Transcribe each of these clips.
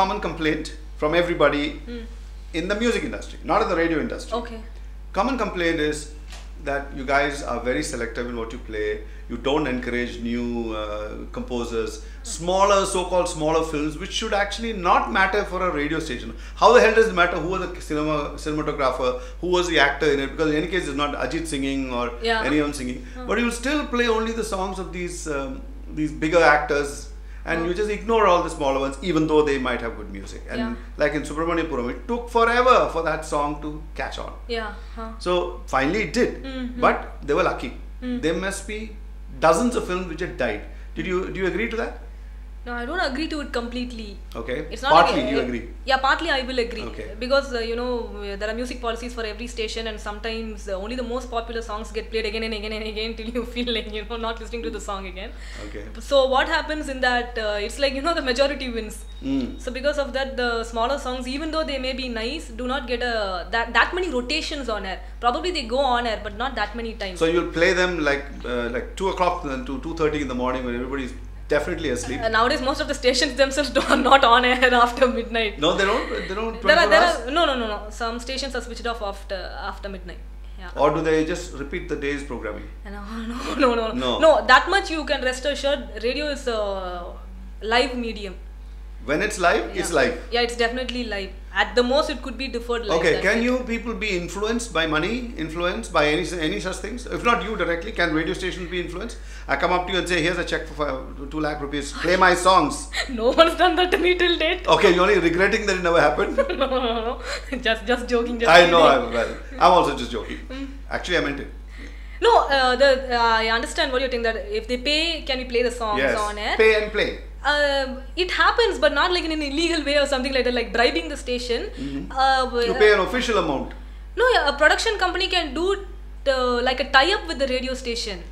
common complaint from everybody in the music industry, not in the radio industry. Okay. Common complaint is that you guys are very selective in what you play. You don't encourage new composers. Smaller, so-called smaller films, which should actually not matter for a radio station. How the hell does it matter who was the cinematographer, who was the actor in it? Because in any case, it's not Ajit singing or anyone singing. But you will still play only the songs of these bigger actors, and you just ignore all the smaller ones, even though they might have good music. And like in Subramaniapuram, it took forever for that song to catch on. So finally it did, but they were lucky. There must be dozens of films which had died. Do you agree to that? No, I don't agree to it completely. Okay. It's not partly like, you agree. Yeah, partly I will agree. Okay. Because there are music policies for every station, and sometimes only the most popular songs get played again and again and again till you feel like not listening to the song again. Okay. So what happens in that? It's like the majority wins. So because of that, the smaller songs, even though they may be nice, do not get that many rotations on air. Probably they go on air, but not that many times. So you'll play them like 2 o'clock to 2:30 in the morning when everybody's definitely asleep. Nowadays, most of the stations themselves are not on air after midnight. No, they don't. They don't. No. Some stations are switched off after midnight. Yeah. Or do they just repeat the day's programming? No. That much you can rest assured. Radio is a live medium. When it's live, it's live. Yeah, it's definitely live. At the most, it could be deferred live. Okay, can you people be influenced by money, influenced by any such things? If not you directly, can radio stations be influenced? I come up to you and say, here's a check for 2 lakh rupees, play my songs. No one's done that to me till date. Okay, you're only regretting that it never happened? No. Just joking. I know, I'm also just joking. Actually, I meant it. No, I understand what you're saying, that if they pay, can we play the songs on air? Pay and play. It happens, but not like in an illegal way or something like that, like bribing the station. You pay an official amount. No, a production company can do like a tie-up with the radio station.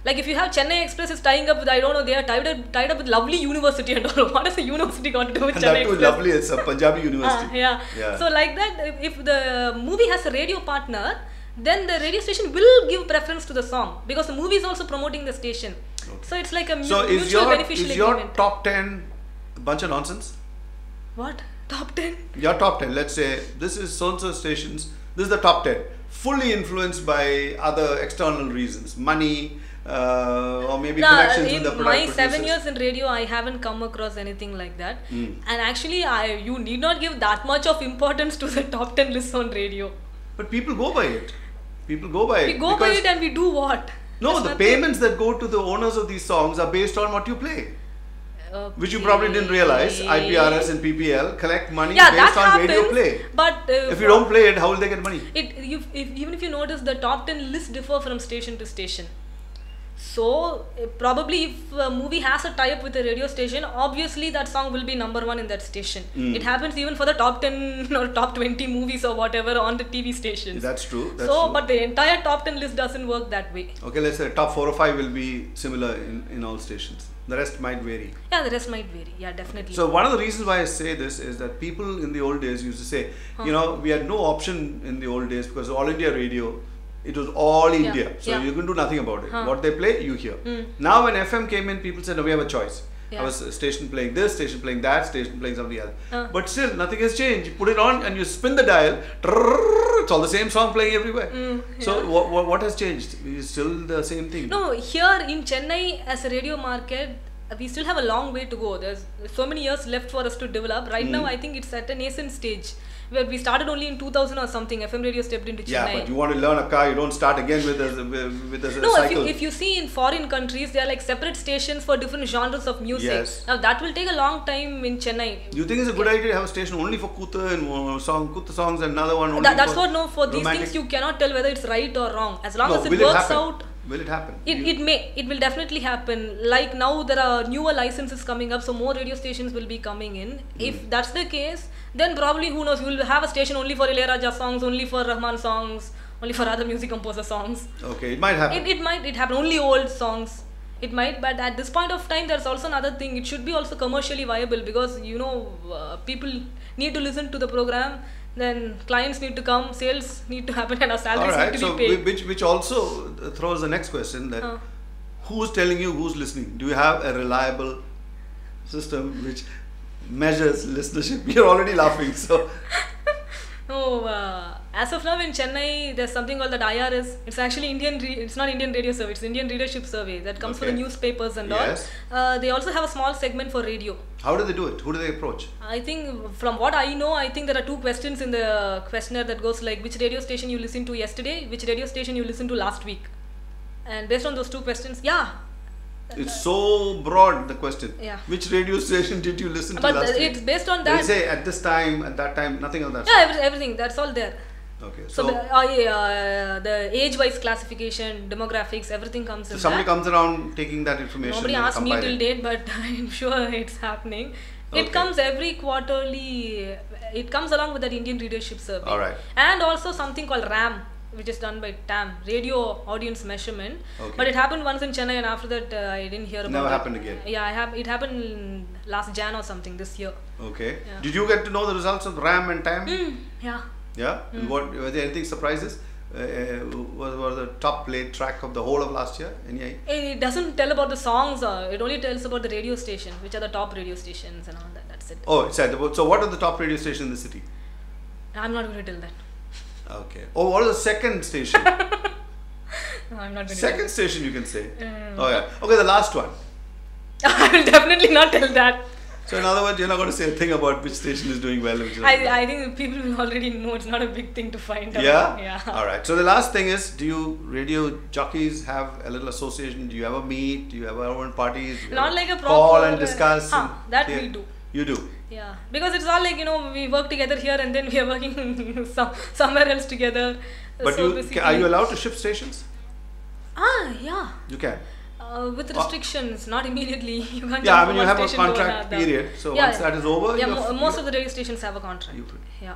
Like if you have Chennai Express is tying up with, I don't know, they are tied up with Lovely University and all. What has the university got to do with Chennai Express? Lovely, it's a Punjabi university. Yeah. So like that, if the movie has a radio partner, then the radio station will give preference to the song, because the movie is also promoting the station. Okay. So it's like a mutual beneficial agreement. Is your top 10 a bunch of nonsense? What? Top 10? Your top 10. Let's say this is so-and-so stations. This is the top 10. Fully influenced by other external reasons. Money, or maybe connections with the product producers. My 7 years in radio, I haven't come across anything like that. And actually, you need not give that much of importance to the top 10 lists on radio. But people go by it. People go by it. We go by it and we do what? No, the payments that go to the owners of these songs are based on what you play. Okay. Which you probably didn't realize. IPRS and PPL collect money based on radio play. But if you don't play it, how will they get money? Even if you notice, the top 10 lists differ from station to station. So probably if a movie has a tie-up with a radio station, obviously that song will be number 1 in that station. It happens even for the top 10 or top 20 movies or whatever on the TV stations. That's true. But the entire top 10 list doesn't work that way. Okay, let's say top 4 or 5 will be similar in all stations. The rest might vary. Yeah, the rest might vary. Yeah, definitely. So one of the reasons why I say this is that people in the old days used to say, we had no option in the old days because All India Radio, it was all India. So you can do nothing about it. What they play, you hear. Now when FM came in, people said, no, we have a choice. I was station playing this, station playing that, station playing something else. But still, nothing has changed. You put it on and you spin the dial. It's all the same song playing everywhere. So what has changed? It's still the same thing. No, here in Chennai as a radio market, we still have a long way to go. There's so many years left for us to develop. Right now, I think it's at a nascent stage. Where we started only in 2000 or something. FM radio stepped into Chennai. Yeah, but you want to learn a car, you don't start again with a no, cycle. if you see in foreign countries, there are like separate stations for different genres of music. Yes. Now that will take a long time in Chennai. Do you think it's a good idea to have a station only for Kutha and Kutha songs and another one only that's for what, no, for these things you cannot tell whether it's right or wrong. As long as it works out. Will it happen? It will definitely happen. Like now there are newer licenses coming up, so more radio stations will be coming in. If that's the case, then probably, who knows, we will have a station only for Ilayaraja songs, only for Rahman songs, only for other music composer songs. Okay, it might happen. It happen, only old songs. It might, but at this point of time, there's also another thing. It should be also commercially viable because, people need to listen to the program. Then clients need to come, sales need to happen, and our salaries need to be paid. Which also throws the next question that who's telling you who's listening? Do you have a reliable system which measures listenership? You're already laughing. So, as of now in Chennai, there's something called that IRS. It's actually it's not Indian Radio Survey. It's Indian Readership Survey that comes for the newspapers and all. They also have a small segment for radio. How do they do it? Who do they approach? I think from what I know, I think there are 2 questions in the questionnaire that goes like which radio station you listened to yesterday, which radio station you listened to last week, and based on those 2 questions, it's so broad, the question. Yeah. Which radio station did you listen to but last week? it's based on that. They say at this time, at that time, nothing of that. Yeah, everything. That's all there. Okay. So the age-wise classification, demographics, everything comes in. So somebody comes around taking that information. Nobody asked me till date, but I'm sure it's happening. Okay. It comes every quarterly. It comes along with that Indian Readership Survey. All right. And also something called RAM, which is done by TAM, Radio Audience Measurement. Okay. But it happened once in Chennai, and after that I didn't hear about it. Never happened again. Yeah, it happened last Jan or something this year. Okay. Yeah. Did you get to know the results of RAM and TAM? Yeah. Yeah? What were there anything surprises? Was the top played track of the whole of last year? It doesn't tell about the songs. It only tells about the radio station, which are the top radio stations and all that. That's it. Oh, so what are the top radio stations in the city? I'm not going to tell that. Okay. Oh, what is the second station? No, I'm not going to tell Second station, you can say. Oh yeah. Okay, the last one. I will definitely not tell that. So in other words, you're not going to say a thing about which station is doing well. I think people will already know. It's not a big thing to find out. Yeah? All right. So the last thing is, do you radio jockeys have a little association? Do you ever meet? Do you ever own parties? Not like a proper... Call and discuss? That we do. You do? Yeah. Because it's all like, we work together here and then we are working somewhere else together. But are you allowed to shift stations? Yeah. You can? With restrictions, not immediately. You can't you have a contract period. So once that is over, most of the radio stations have a contract. Yeah.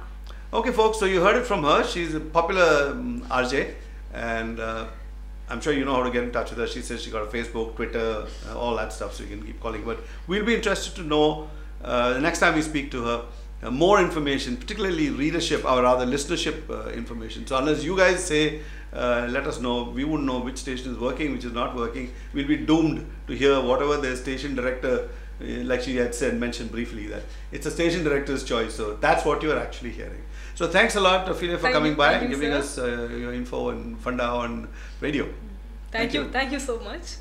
Okay, folks. So you heard it from her. She's a popular RJ, and I'm sure you know how to get in touch with her. She says she got a Facebook, Twitter, all that stuff. So you can keep calling. But we'll be interested to know the next time we speak to her more information, particularly readership or rather listenership information. So unless you guys say, let us know, we wouldn't know which station is working, which is not working. We'll be doomed to hear whatever the station director, like she had mentioned briefly, that it's a station director's choice. So that's what you are actually hearing. So thanks a lot, Ophelia, for coming by and giving us your info and funda on radio. Thank you so much.